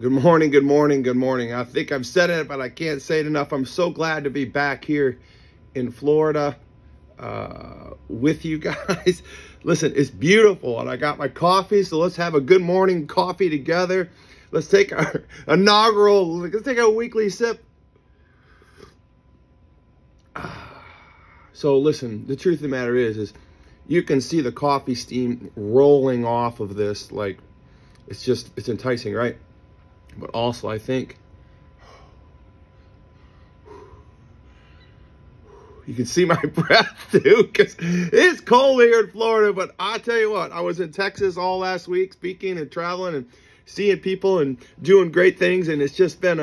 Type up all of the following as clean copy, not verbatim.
Good morning, good morning, good morning. I think I've said it, but I can't say it enough. I'm so glad to be back here in Florida with you guys. Listen, it's beautiful, and I got my coffee, so let's have a good morning coffee together. Let's take our let's take a weekly sip. So listen, the truth of the matter is you can see the coffee steam rolling off of this. Like, it's enticing, right? But also, I think you can see my breath too, because it's cold here in Florida. But I tell you what, I was in Texas all last week speaking and traveling and seeing people and doing great things. And it's just been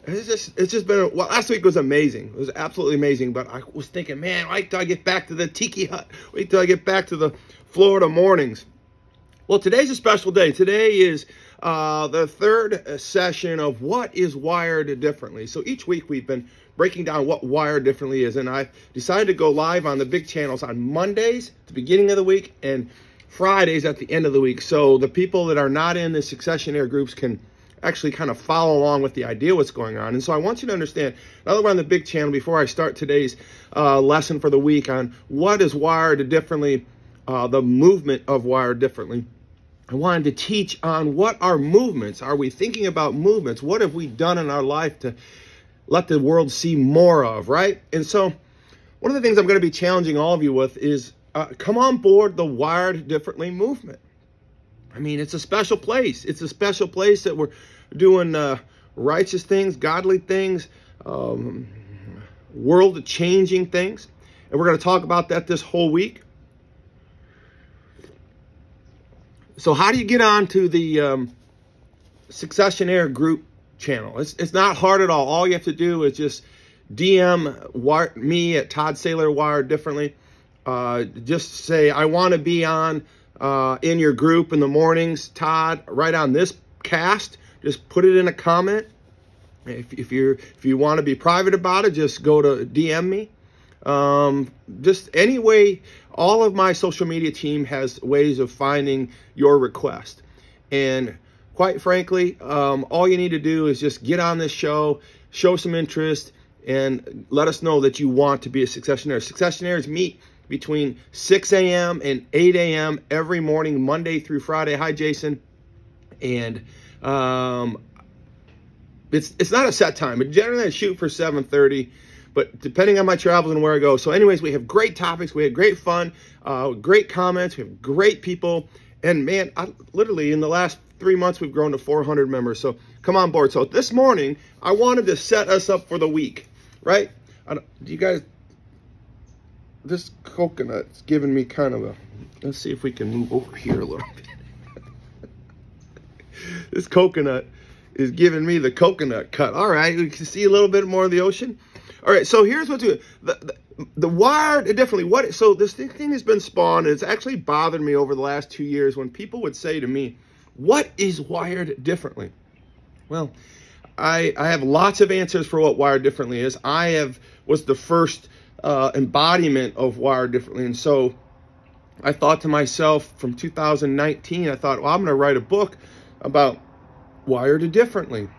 well, last week was amazing. It was absolutely amazing. But I was thinking, man, wait till I get back to the tiki hut. Wait till I get back to the Florida mornings. Well, today's a special day. Today is the third session of What is Wired Differently. So each week we've been breaking down what Wired Differently is. And I decided to go live on the big channels on Mondays at the beginning of the week and Fridays at the end of the week. So the people that are not in the Successionaire groups can actually kind of follow along with the idea what's going on. And so I want you to understand, now that we're on the big channel, before I start today's lesson for the week on what is Wired Differently, the movement of Wired Differently, I wanted to teach on what are movements. Are we thinking about movements? What have we done in our life to let the world see more of, right? And so one of the things I'm going to be challenging all of you with is come on board the Wired Differently movement. I mean, it's a special place. It's a special place that we're doing righteous things, godly things, world-changing things. And we're going to talk about that this whole week. So how do you get on to the Successionaire group channel? It's not hard at all. All you have to do is just DM me at Todd Saylor Wired Differently. Just say, I want to be on in your group in the mornings, Todd, right on this cast. Just put it in a comment. If you want to be private about it, just go to DM me. Just any way, all of my social media team has ways of finding your request. And quite frankly, all you need to do is just get on this show, show some interest, and let us know that you want to be a Successionaire. Successionaires meet between 6 a.m. and 8 a.m. every morning, Monday through Friday. Hi, Jason. And it's not a set time, but generally I shoot for 7:30. But depending on my travels and where I go. So anyways, we have great topics. We had great fun, great comments. We have great people. And man, literally in the last 3 months, we've grown to 400 members. So come on board. So this morning, I wanted to set us up for the week, right? Do you guys, this coconut's giving me kind of a, let's see if we can move over here a little bit. This coconut is giving me the coconut cut. All right, we can see a little bit more of the ocean. All right, so here's what to do. The Wired Differently. So this thing has been spawned, and it's actually bothered me over the last 2 years when people would say to me, what is Wired Differently? Well, I have lots of answers for what Wired Differently is. Was the first embodiment of Wired Differently. And so I thought to myself from 2019, I thought, well, I'm going to write a book about Wired Differently.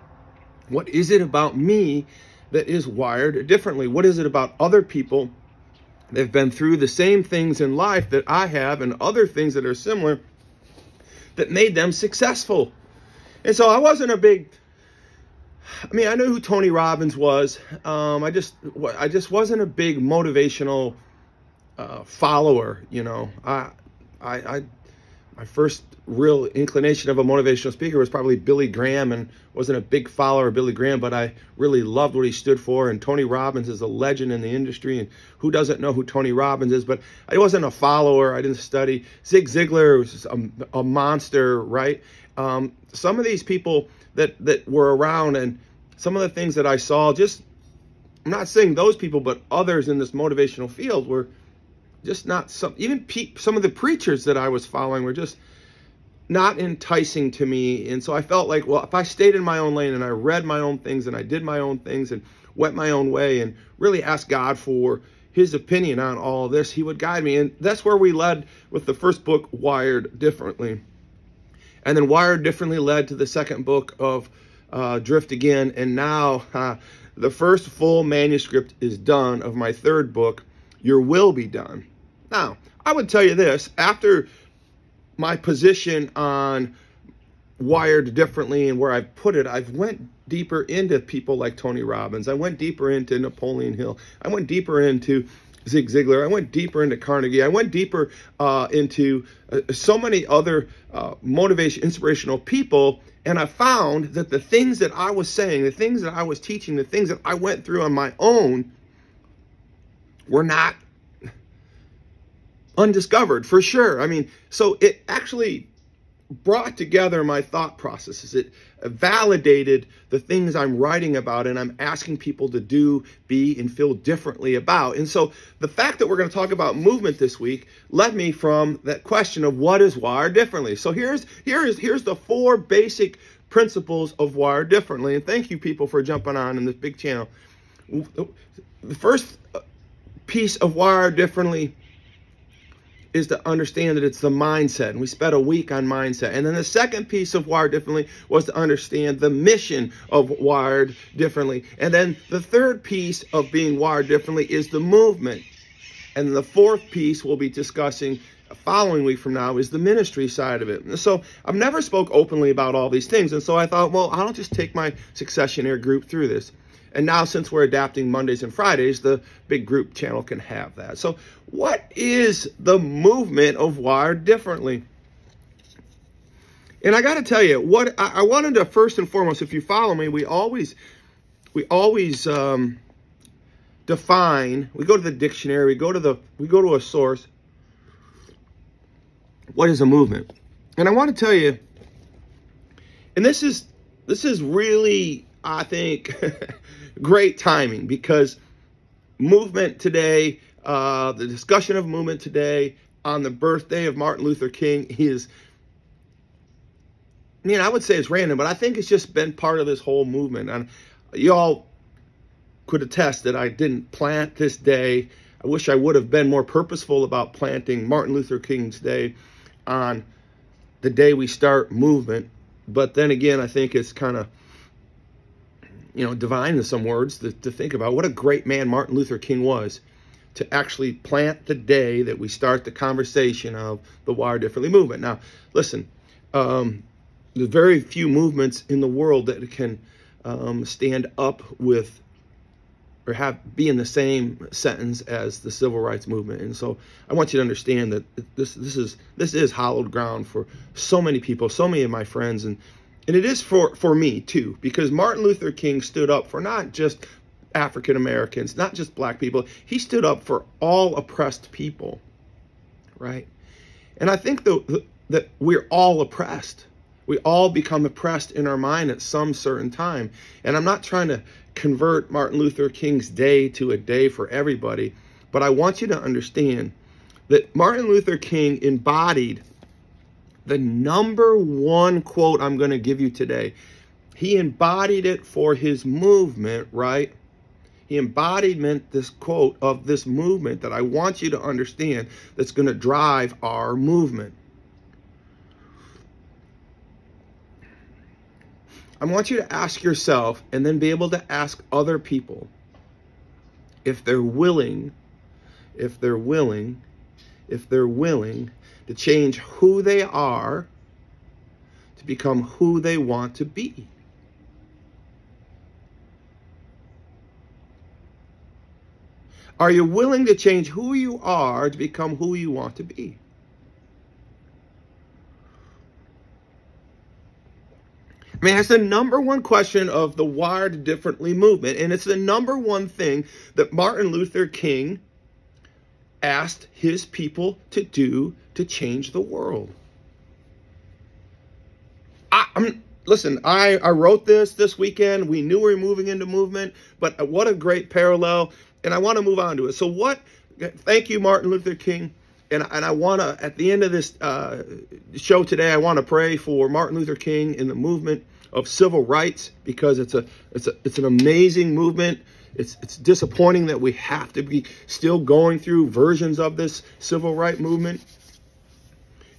What is it about me that is wired differently? What is it about other people that have been through the same things in life that I have and other things that are similar that made them successful? And so I wasn't a big, I mean, I knew who Tony Robbins was. I just wasn't a big motivational follower, you know. My first real inclination of a motivational speaker was probably Billy Graham, and wasn't a big follower of Billy Graham, but I really loved what he stood for. And Tony Robbins is a legend in the industry, and who doesn't know who Tony Robbins is? But I wasn't a follower. I didn't study. Zig Ziglar was a monster, right? Some of these people that were around, and some of the things that I saw, just, I'm not saying those people, but others in this motivational field were just not some of the preachers that I was following were just not enticing to me. And so I felt like, well, if I stayed in my own lane and I read my own things and I did my own things and went my own way and really asked God for his opinion on all of this, he would guide me. And that's where we led with the first book, Wired Differently. And then Wired Differently led to the second book of drift again. And now the first full manuscript is done of my third book, Your Will Be Done. Now, I would tell you this, after my position on Wired Differently and where I've put it, I've went deeper into people like Tony Robbins. I went deeper into Napoleon Hill. I went deeper into Zig Ziglar. I went deeper into Carnegie. I went deeper into so many other motivation, inspirational people. And I found that the things that I was saying, the things that I was teaching, the things that I went through on my own were not undiscovered, for sure. I mean, so it actually brought together my thought processes. It validated the things I'm writing about and I'm asking people to do, be, and feel differently about. And so the fact that we're going to talk about movement this week led me from that question of what is Wired Differently. So here's the 4 basic principles of Wired Differently. And thank you, people, for jumping on in this big channel. The first piece of Wired Differently is to understand that it's the mindset. And we spent a week on mindset. And then the second piece of Wired Differently was to understand the mission of Wired Differently. And then the third piece of being Wired Differently is the movement. And the fourth piece we'll be discussing the following week from now is the ministry side of it. And so I've never spoke openly about all these things. And so I thought, well, I'll just take my Successionaire group through this. And now, since we're adapting Mondays and Fridays, the big group channel can have that. So what is the movement of Wired Differently? And I got to tell you, what I wanted to first and foremost, if you follow me, we always define. We go to the dictionary. We go to a source. What is a movement? And I want to tell you, and this is really, I think, great timing, because movement today, the discussion of movement today on the birthday of Martin Luther King is, I mean, I would say it's random, but I think it's just been part of this whole movement. And you all could attest that I didn't plant this day. I wish I would have been more purposeful about planting Martin Luther King's Day on the day we start movement. But then again, I think it's kind of, divine in some words to think about what a great man Martin Luther King was, to actually plant the day that we start the conversation of the Wired Differently movement. Now, listen, there's very few movements in the world that can stand up with or be in the same sentence as the civil rights movement. And so I want you to understand that this is hallowed ground for so many people, so many of my friends, and it is for me too, because Martin Luther King stood up for not just African Americans, not just black people. He stood up for all oppressed people, right? And I think that we're all oppressed. We all become oppressed in our mind at some certain time. And I'm not trying to convert Martin Luther King's Day to a day for everybody, but I want you to understand that Martin Luther King embodied the number one quote I'm going to give you today. He embodied it for his movement, right? He embodied this quote of this movement that I want you to understand that's going to drive our movement. I want you to ask yourself and then be able to ask other people if they're willing to change who they are to become who they want to be. Are you willing to change who you are to become who you want to be? I mean, that's the number one question of the Wired Differently movement, and it's the number one thing that Martin Luther King asked his people to do to change the world. Listen, I wrote this weekend. We knew we were moving into movement, but what a great parallel, and I want to move on to it. So thank you, Martin Luther King. And I want to, at the end of this show today, I want to pray for Martin Luther King in the movement of civil rights, because it's an amazing movement. It's disappointing that we have to be still going through versions of this civil rights movement.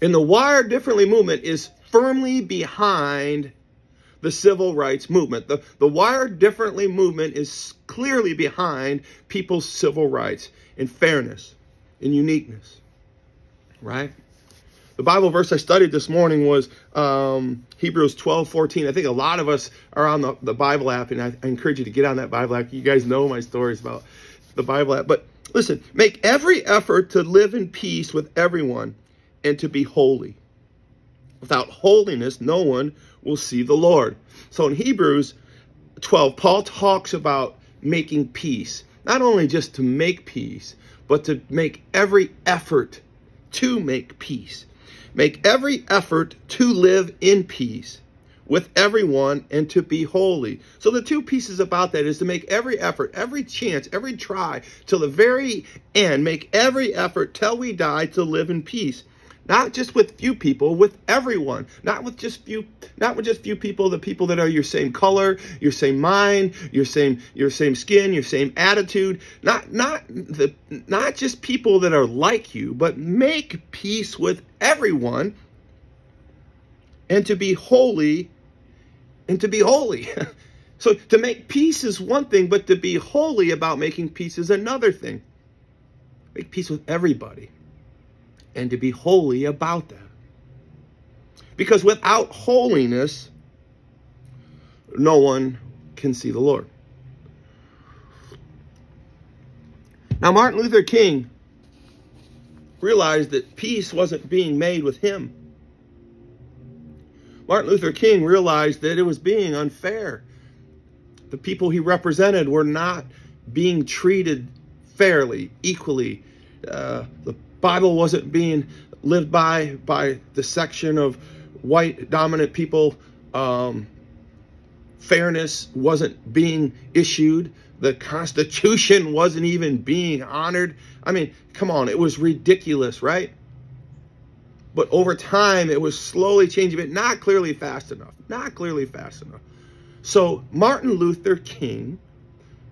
And the Wired Differently movement is firmly behind the civil rights movement. The Wired Differently movement is clearly behind people's civil rights and fairness and uniqueness, right? The Bible verse I studied this morning was Hebrews 12:14. I think a lot of us are on the Bible app, and I encourage you to get on that Bible app. You guys know my stories about the Bible app. But listen, make every effort to live in peace with everyone and to be holy. Without holiness, no one will see the Lord. So in Hebrews 12, Paul talks about making peace. Not only just to make peace, but to make every effort to make peace. Make every effort to live in peace with everyone and to be holy. So the two pieces about that is to make every effort, every chance, every try till the very end. Make every effort till we die to live in peace. Not just with few people, with everyone. Not with just few people, the people that are your same color, your same mind, your same skin, your same attitude. Not just people that are like you, but make peace with everyone and to be holy and to be holy. So to make peace is one thing, but to be holy about making peace is another thing. Make peace with everybody. And to be holy about that. Because without holiness, no one can see the Lord. Now, Martin Luther King realized that peace wasn't being made with him. Martin Luther King realized that it was being unfair. The people he represented were not being treated fairly, equally. The Bible wasn't being lived by the section of white dominant people. Fairness wasn't being issued. The Constitution wasn't even being honored. I mean, come on, it was ridiculous, right? But over time, it was slowly changing, but not clearly fast enough. Not clearly fast enough. So Martin Luther King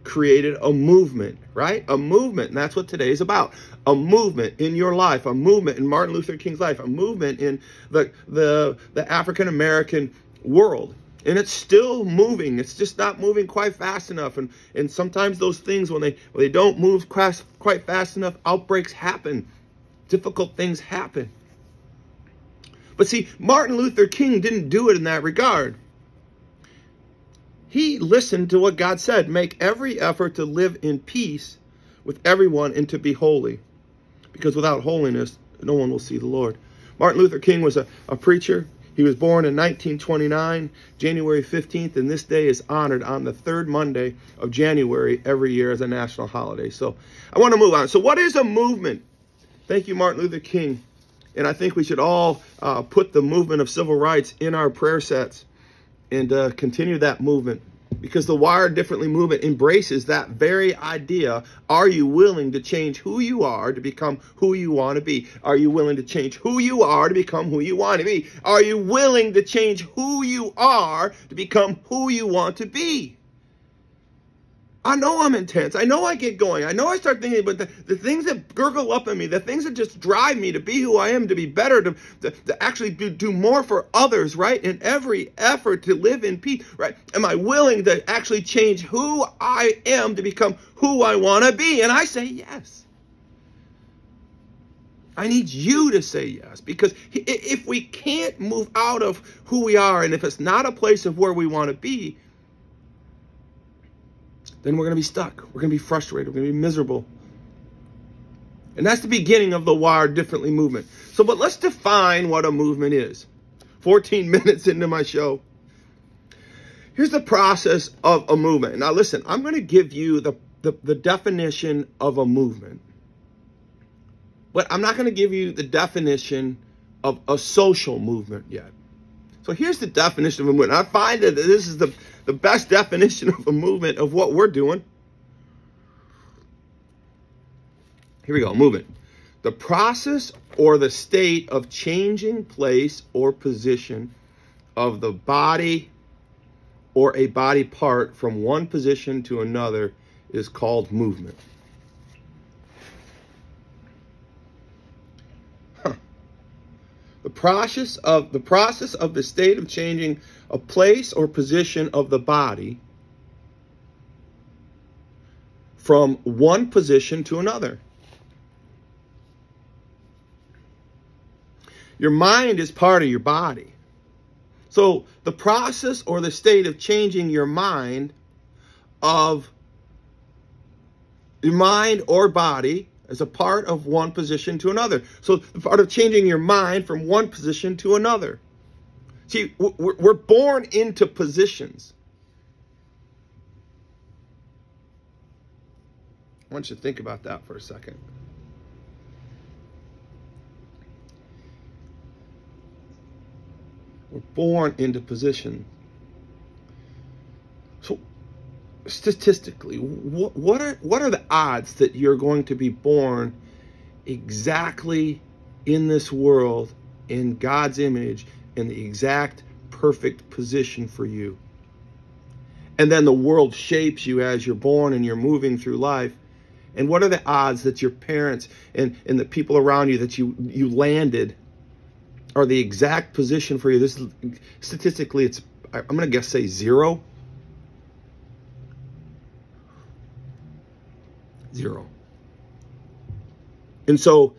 created a movement, right? A movement, and that's what today is about. A movement in your life, a movement in Martin Luther King's life, a movement in the African-American world. And it's still moving. It's just not moving quite fast enough. And sometimes those things, when they don't move quite fast enough, outbreaks happen. Difficult things happen. But see, Martin Luther King didn't do it in that regard. He listened to what God said. Make every effort to live in peace with everyone and to be holy. Because without holiness, no one will see the Lord. Martin Luther King was a preacher. He was born in 1929, January 15th, and this day is honored on the third Monday of January every year as a national holiday. So I want to move on. So what is a movement? Thank you, Martin Luther King. And I think we should all put the movement of civil rights in our prayer sets and continue that movement, because the Wired Differently movement embraces that very idea. Are you willing to change who you are to become who you want to be? Are you willing to change who you are to become who you want to be? Are you willing to change who you are to become who you want to be? I know I'm intense. I know I get going. I know I start thinking, but the things that gurgle up in me, the things that just drive me to be who I am, to be better, to actually do more for others, right? In every effort to live in peace, right? Am I willing to actually change who I am to become who I want to be? And I say yes. I need you to say yes, because if we can't move out of who we are, and if it's not a place of where we want to be, then we're going to be stuck. We're going to be frustrated. We're going to be miserable. And that's the beginning of the Wired Differently movement. So, but let's define what a movement is. 14 minutes into my show. Here's the process of a movement. Now, listen, I'm going to give you the definition of a movement. But I'm not going to give you the definition of a social movement yet. So here's the definition of a movement. I find that this is the best definition of a movement of what we're doing. Here we go, movement. The process or the state of changing place or position of the body or a body part from one position to another is called movement. The The process of the state of changing a place or position of the body from one position to another. Your mind is part of your body. So the process or the state of changing your mind or body as a part of one position to another. So the part of changing your mind from one position to another. See, we're born into positions. I want you to think about that for a second. We're born into position. So statistically, what are the odds that you're going to be born exactly in this world in God's image in the exact perfect position for you? And then the world shapes you as you're born and you're moving through life. And what are the odds that your parents and the people around you that you landed are the exact position for you? This is, statistically, it's, I'm going to guess, say 0. 0. And so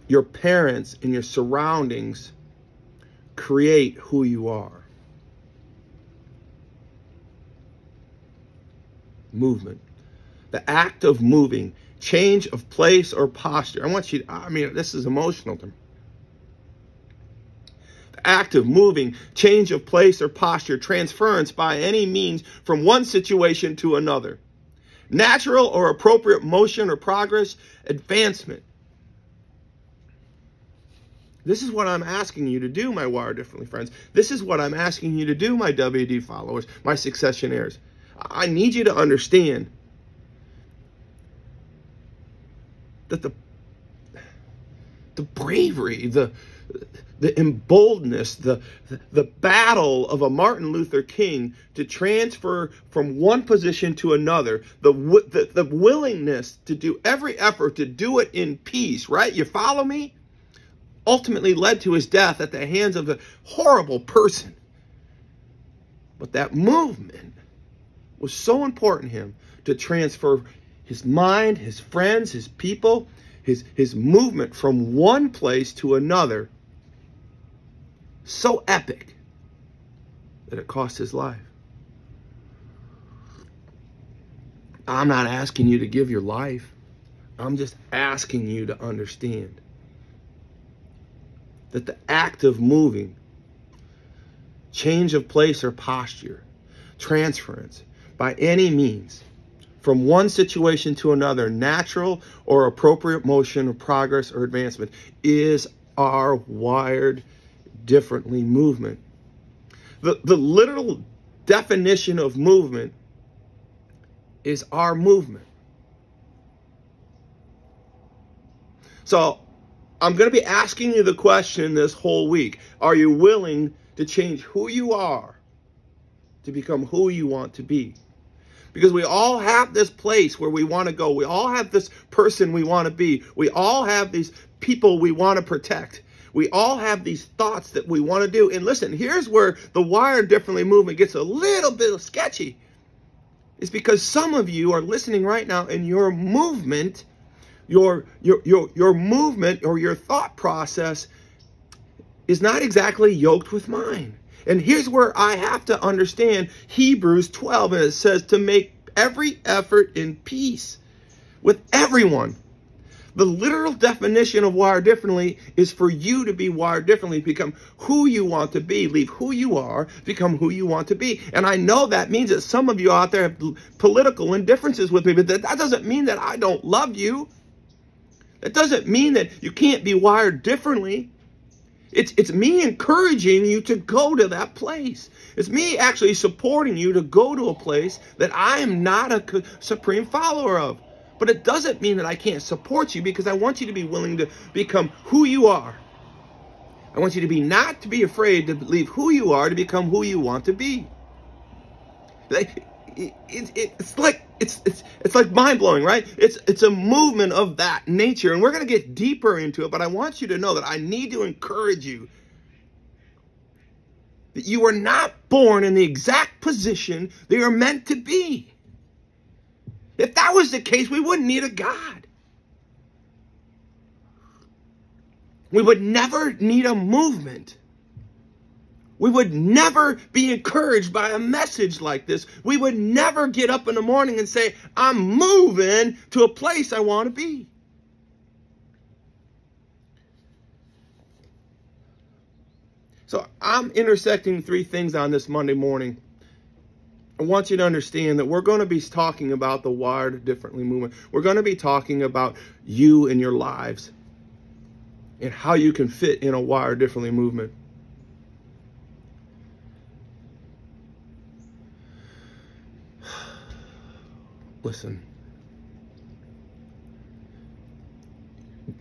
your parents and your surroundings create who you are. Movement. The act of moving, change of place or posture. I want you to, I mean, this is emotional to me. The act of moving, change of place or posture, transference by any means from one situation to another. Natural or appropriate motion or progress, advancement. This is what I'm asking you to do, my Wire Differently friends. This is what I'm asking you to do, my WD followers, my successionaires. I need you to understand that the bravery, the emboldeness, the battle of a Martin Luther King to transfer from one position to another, the willingness to do every effort to do it in peace, right? You follow me? Ultimately led to his death at the hands of a horrible person. But that movement was so important to him to transfer his mind, his friends, his people, his movement from one place to another. So epic that it cost his life. I'm not asking you to give your life. I'm just asking you to understand that the act of moving, change of place or posture, transference by any means from one situation to another, natural or appropriate motion or progress or advancement, is our wired differently movement. The literal definition of movement is our movement. So I'm going to be asking you the question this whole week. Are you willing to change who you are to become who you want to be? Because we all have this place where we want to go. We all have this person we want to be. We all have these people we want to protect. We all have these thoughts that we want to do. And listen, here's where the Wired Differently movement gets a little bit sketchy. It's because some of you are listening right now and your movement, your movement or your thought process is not exactly yoked with mine. And here's where I have to understand Hebrews 12, and it says to make every effort in peace with everyone. The literal definition of wired differently is for you to be wired differently, become who you want to be, leave who you are, become who you want to be. And I know that means that some of you out there have political indifferences with me, but that doesn't mean that I don't love you. That doesn't mean that you can't be wired differently. It's me encouraging you to go to that place. It's me actually supporting you to go to a place that I am not a supreme follower of. But it doesn't mean that I can't support you, because I want you to be willing to become who you are. I want you to be not to be afraid to leave who you are to become who you want to be. It's like mind-blowing, right? It's a movement of that nature, and we're going to get deeper into it, but I want you to know that I need to encourage you that you were not born in the exact position that you're meant to be. If that was the case, we wouldn't need a God. We would never need a movement. We would never be encouraged by a message like this. We would never get up in the morning and say, I'm moving to a place I want to be. So I'm intersecting three things on this Monday morning. I want you to understand that we're going to be talking about the Wired Differently movement. We're going to be talking about you and your lives and how you can fit in a Wired Differently movement. Listen,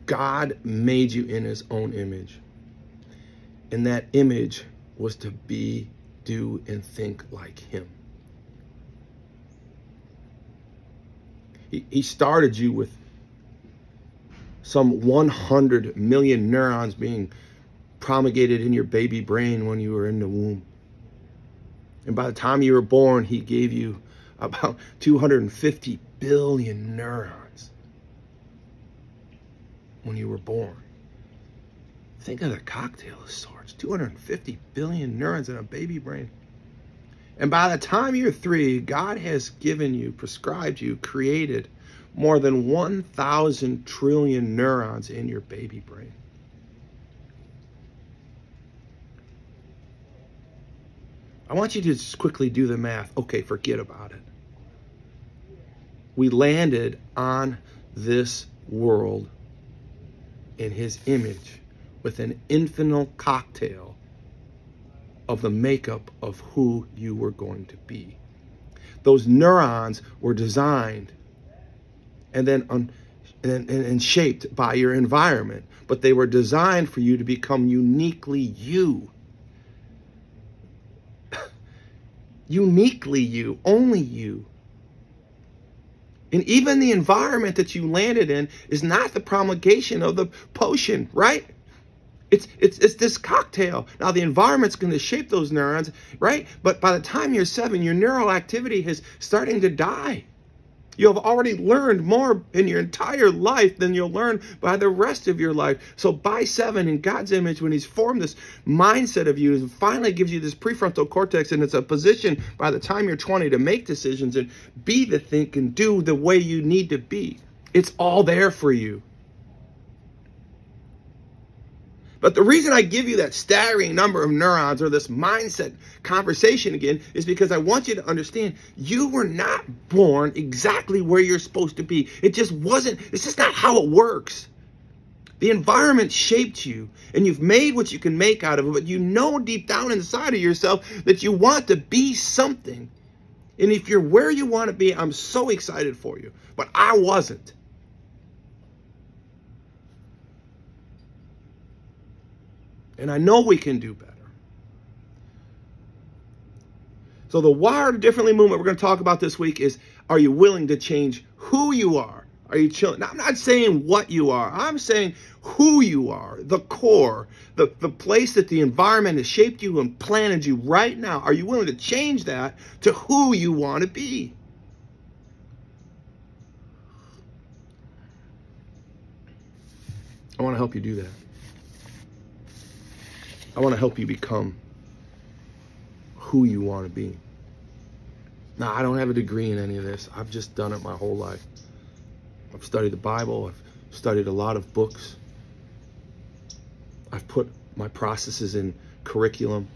God made you in his own image. And that image was to be, do, and think like him. He started you with some 100 million neurons being promulgated in your baby brain when you were in the womb. And by the time you were born, he gave you about 250 billion neurons when you were born. Think of the cocktail of sorts. 250 billion neurons in a baby brain. And by the time you're 3, God has given you, prescribed you, created more than 1,000 trillion neurons in your baby brain. I want you to just quickly do the math. Okay, forget about it. We landed on this world in his image with an infinite cocktail of the makeup of who you were going to be. Those neurons were designed and then and shaped by your environment, but they were designed for you to become uniquely you. Uniquely you, only you. And even the environment that you landed in is not the promulgation of the potion, right? It's this cocktail. Now, the environment's going to shape those neurons, right? But by the time you're 7, your neural activity is starting to die. You have already learned more in your entire life than you'll learn by the rest of your life. So by 7, in God's image, when he's formed this mindset of you, and finally gives you this prefrontal cortex, and it's a position by the time you're 20 to make decisions and be the think and do the way you need to be. It's all there for you. But the reason I give you that staggering number of neurons, or this mindset conversation again, is because I want you to understand you were not born exactly where you're supposed to be. It just wasn't. It's just not how it works. The environment shaped you, and you've made what you can make out of it, but you know deep down inside of yourself that you want to be something. And if you're where you want to be, I'm so excited for you. But I wasn't. And I know we can do better. So the Wired Differently movement we're going to talk about this week is, are you willing to change who you are? Are you chilling? Now, I'm not saying what you are. I'm saying who you are, the core, the place that the environment has shaped you and planted you right now. Are you willing to change that to who you want to be? I want to help you do that. I want to help you become who you want to be. Now, I don't have a degree in any of this. I've just done it my whole life. I've studied the Bible. I've studied a lot of books. I've put my processes in curriculum.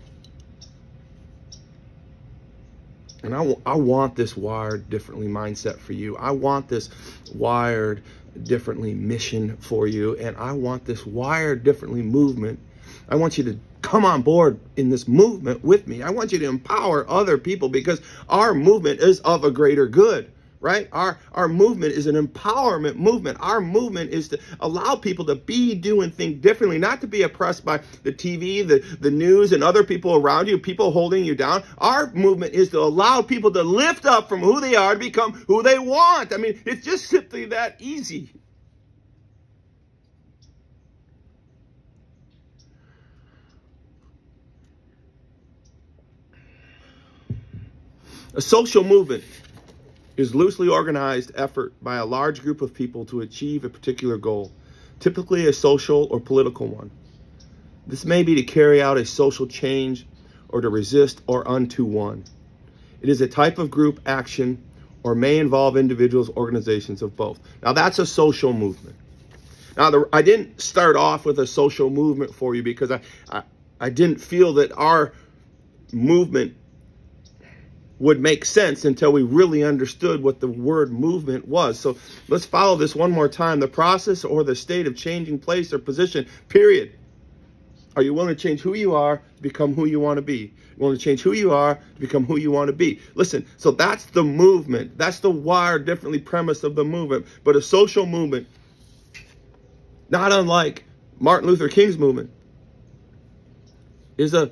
And I want this Wired Differently mindset for you. I want this Wired Differently mission for you. And I want this Wired Differently movement. I want you to come on board in this movement with me. I want you to empower other people, because our movement is of a greater good, right? Our movement is an empowerment movement. Our movement is to allow people to be, do, and think differently, not to be oppressed by the TV, the news, and other people around you, people holding you down. Our movement is to allow people to lift up from who they are to become who they want. I mean, it's just simply that easy. A social movement is loosely organized effort by a large group of people to achieve a particular goal, typically a social or political one. This may be to carry out a social change or to resist or unto one. It is a type of group action or may involve individuals, organizations of both. Now that's a social movement. Now I didn't start off with a social movement for you because I didn't feel that our movement would make sense until we really understood what the word movement was. So let's follow this one more time. The process or the state of changing place or position, period. Are you willing to change who you are to become who you want to be? You willing to change who you are to become who you want to be? Listen, so that's the movement. That's the wired differently premise of the movement. But a social movement, not unlike Martin Luther King's movement, is a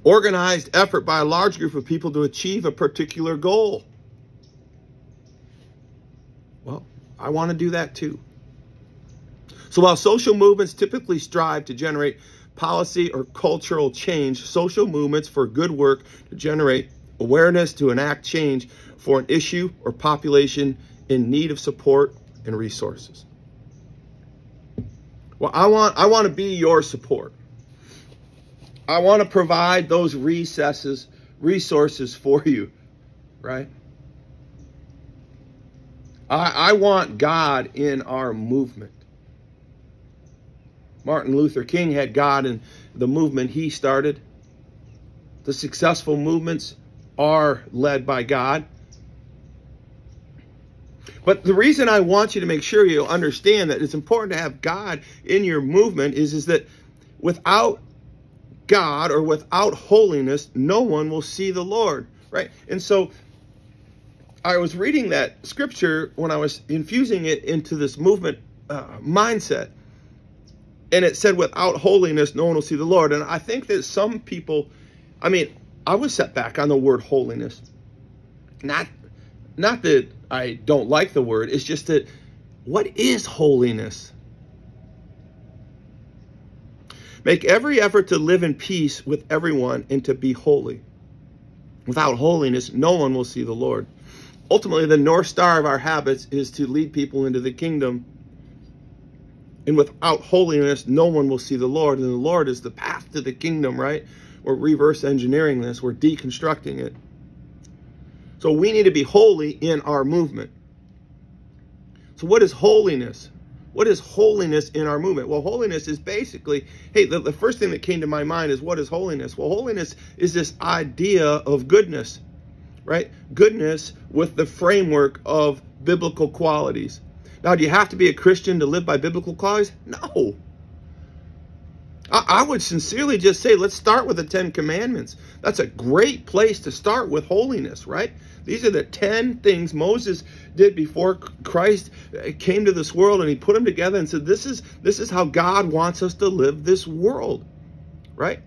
organized effort by a large group of people to achieve a particular goal. Well, I want to do that too. So while social movements typically strive to generate policy or cultural change, social movements for good work to generate awareness to enact change for an issue or population in need of support and resources. Well, I want to be your support. I want to provide those resources for you, right? I want God in our movement. Martin Luther King had God in the movement he started. The successful movements are led by God. But the reason I want you to make sure you understand that it's important to have God in your movement is that without God or without holiness, no one will see the Lord, right? And so I was reading that scripture when I was infusing it into this movement mindset. And it said, without holiness, no one will see the Lord. And I think that some people, I was set back on the word holiness. Not that I don't like the word. It's just that, what is holiness? Make every effort to live in peace with everyone and to be holy. Without holiness, no one will see the Lord. Ultimately, the North Star of our habits is to lead people into the kingdom. And without holiness, no one will see the Lord. And the Lord is the path to the kingdom, right? We're reverse engineering this. We're deconstructing it. So we need to be holy in our movement. So what is holiness? What is holiness in our movement? Well, holiness is basically, hey, the first thing that came to my mind is, what is holiness? Well, holiness is this idea of goodness, right? Goodness with the framework of biblical qualities. Now, do you have to be a Christian to live by biblical qualities? No. I would sincerely just say, let's start with the 10 Commandments. That's a great place to start with holiness, right? These are the 10 things Moses did before Christ came to this world, and he put them together and said, this is how God wants us to live this world, right?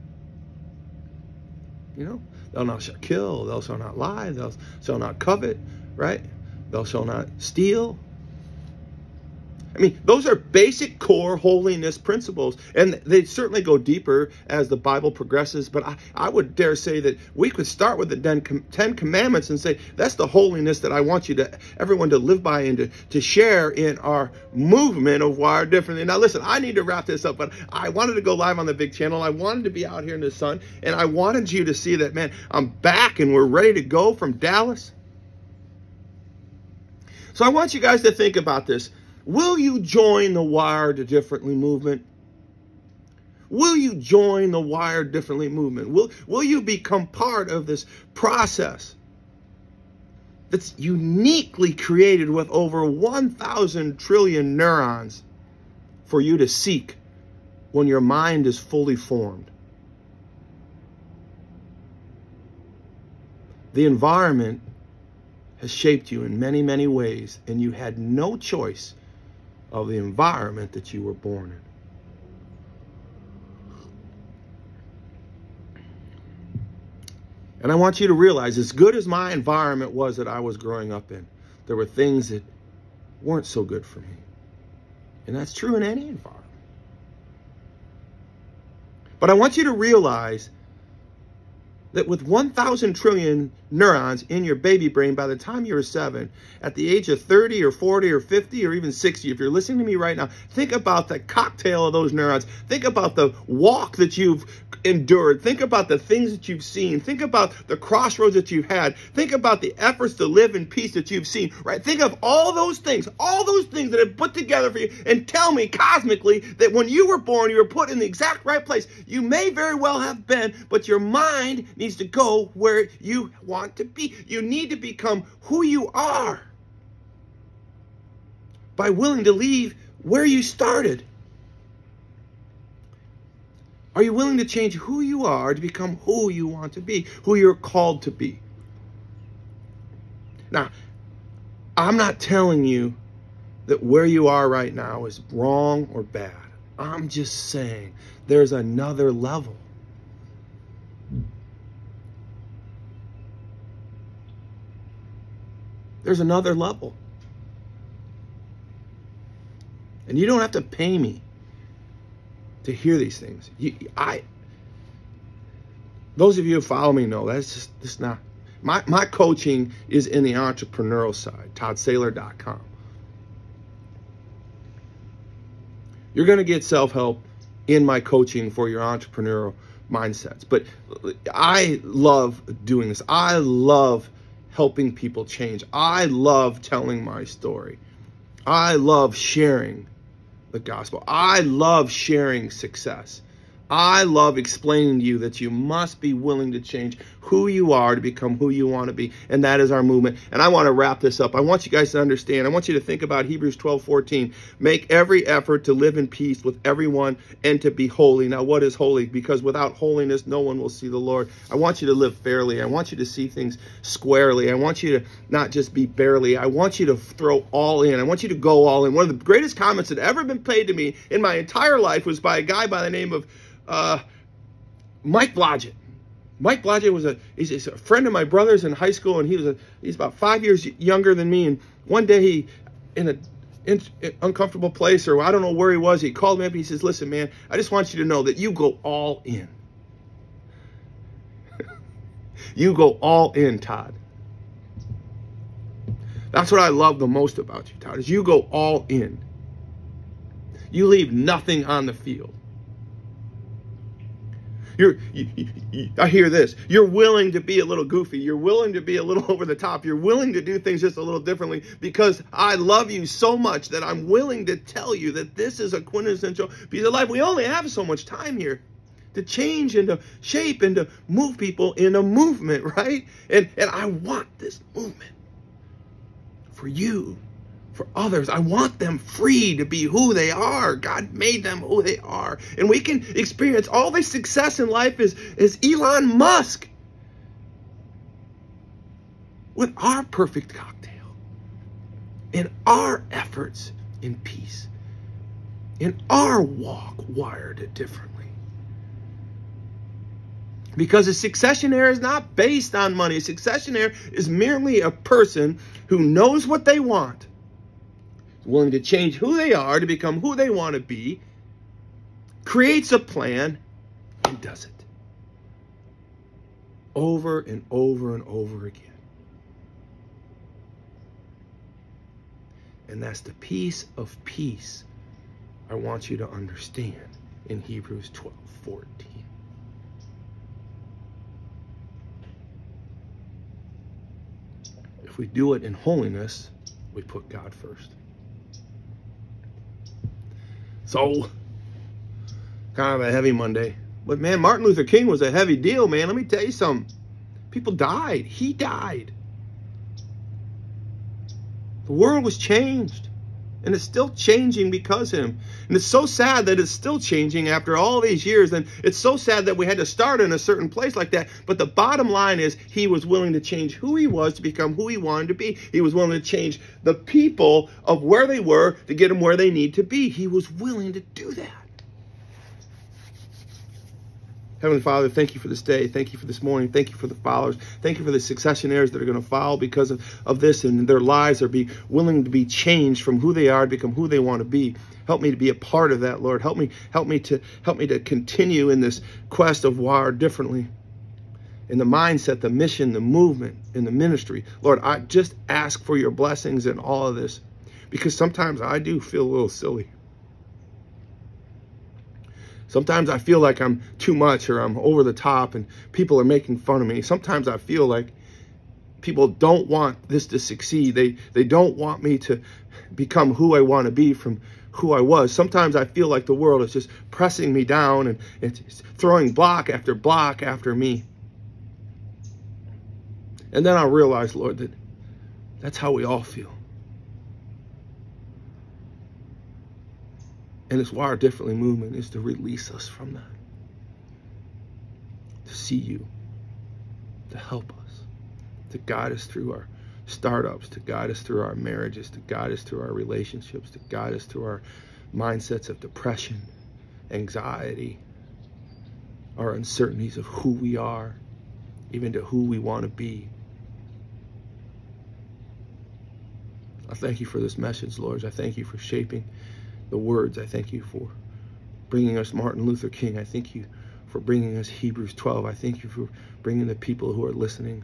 You know, thou shalt kill, thou shalt not lie, thou shalt not covet, right? Thou shalt not steal. Those are basic core holiness principles, and they certainly go deeper as the Bible progresses, but I would dare say that we could start with the 10 Commandments and say, that's the holiness that I want everyone to live by and to share in our movement of Wired Differently. Now listen, I need to wrap this up, but I wanted to go live on the big channel. I wanted to be out here in the sun, and I wanted you to see that, man, I'm back and we're ready to go from Dallas. So I want you guys to think about this. Will you join the Wired Differently movement? Will you join the Wired Differently movement? Will you become part of this process that's uniquely created with over 1,000 trillion neurons for you to seek when your mind is fully formed? The environment has shaped you in many, many ways, and you had no choice of the environment that you were born in. And I want you to realize, as good as my environment was that I was growing up in, there were things that weren't so good for me. And that's true in any environment. But I want you to realize that with 1,000 trillion neurons in your baby brain by the time you're 7, at the age of 30 or 40 or 50 or even 60, if you're listening to me right now, think about the cocktail of those neurons. Think about the walk that you've endured. Think about the things that you've seen. Think about the crossroads that you've had. Think about the efforts to live in peace that you've seen, right? Think of all those things that have put together for you, and tell me cosmically that when you were born, you were put in the exact right place. You may very well have been, but your mind needs to go where you want to be. You need to become who you are by willing to leave where you started. Are you willing to change who you are to become who you want to be, who you're called to be? Now, I'm not telling you that where you are right now is wrong or bad. I'm just saying there's another level. There's another level. And you don't have to pay me to hear these things. Those of you who follow me know that's not. My coaching is in the entrepreneurial side, toddsaylor.com. You're going to get self-help in my coaching for your entrepreneurial mindsets. But I love doing this. I love helping people change. I love telling my story. I love sharing the gospel. I love sharing success. I love explaining to you that you must be willing to change who you are to become who you want to be. And that is our movement. And I want to wrap this up. I want you guys to understand. I want you to think about Hebrews 12:14. Make every effort to live in peace with everyone and to be holy. Now, what is holy? Because without holiness, no one will see the Lord. I want you to live fairly. I want you to see things squarely. I want you to not just be barely. I want you to throw all in. I want you to go all in. One of the greatest comments that ever been paid to me in my entire life was by a guy by the name of Mike Blodgett. Mike Blodgett he's a friend of my brother's in high school, and he's about 5 years younger than me. And one day he, in an uncomfortable place, or I don't know where he was, he called me up and he says, "Listen, man, I just want you to know that you go all in." You go all in, Todd. That's what I love the most about you, Todd, is you go all in. You leave nothing on the field. I hear this. You're willing to be a little goofy. You're willing to be a little over the top. You're willing to do things just a little differently because I love you so much that I'm willing to tell you that this is a quintessential piece of life. We only have so much time here to change and to shape and to move people in a movement, right? And I want this movement for you, for others. I want them free to be who they are. God made them who they are. And we can experience all the success in life as Elon Musk with our perfect cocktail, in our efforts in peace, in our walk wired differently. Because a successionaire is not based on money. A successionaire is merely a person who knows what they want, willing to change who they are to become who they want to be, creates a plan, and does it over and over and over again. And that's the piece of peace I want you to understand in Hebrews 12:14. If we do it in holiness, we put God first. So, kind of a heavy Monday. But man, Martin Luther King was a heavy deal, man. Let me tell you something. People died. He died. The world was changed. And it's still changing because of him. And it's so sad that it's still changing after all these years. And it's so sad that we had to start in a certain place like that. But the bottom line is he was willing to change who he was to become who he wanted to be. He was willing to change the people of where they were to get them where they need to be. He was willing to do that. Heavenly Father, thank you for this day. Thank you for this morning. Thank you for the followers. Thank you for the successionaires that are going to follow because of this, and their lives are willing to be changed from who they are to become who they want to be. Help me to be a part of that, Lord. Help me to continue in this quest of wired differently. in the mindset, the mission, the movement, in the ministry. Lord, I just ask for your blessings in all of this, because sometimes I do feel a little silly. Sometimes I feel like I'm too much, or I'm over the top and people are making fun of me. Sometimes I feel like people don't want this to succeed. They don't want me to become who I want to be from who I was. Sometimes I feel like the world is just pressing me down and it's throwing block after me. And then I realize, Lord, that that's how we all feel. And it's why our Differently movement is to release us from that. To see you. To help us. To guide us through our startups. To guide us through our marriages. To guide us through our relationships. To guide us through our mindsets of depression, anxiety, our uncertainties of who we are, even to who we want to be. I thank you for this message, Lord. I thank you for shaping the words. I thank you for bringing us Martin Luther King. I thank you for bringing us Hebrews 12. I thank you for bringing the people who are listening.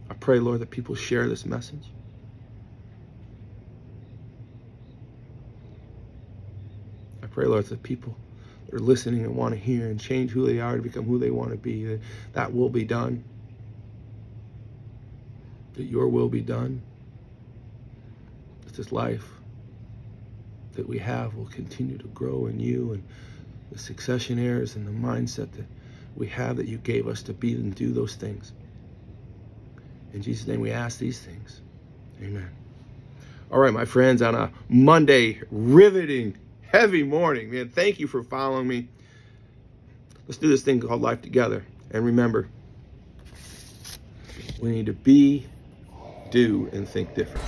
I pray, Lord, that people share this message. I pray, Lord, that people that are listening and want to hear and change who they are to become who they want to be, that will be done. That your will be done. That this life that we have will continue to grow in you, and the succession heirs and the mindset that we have, that you gave us to be and do those things. In Jesus' name we ask these things. Amen. All right, my friends, on a Monday, riveting, heavy morning, man, thank you for following me. Let's do this thing called life together. And remember, we need to be, do, and think different.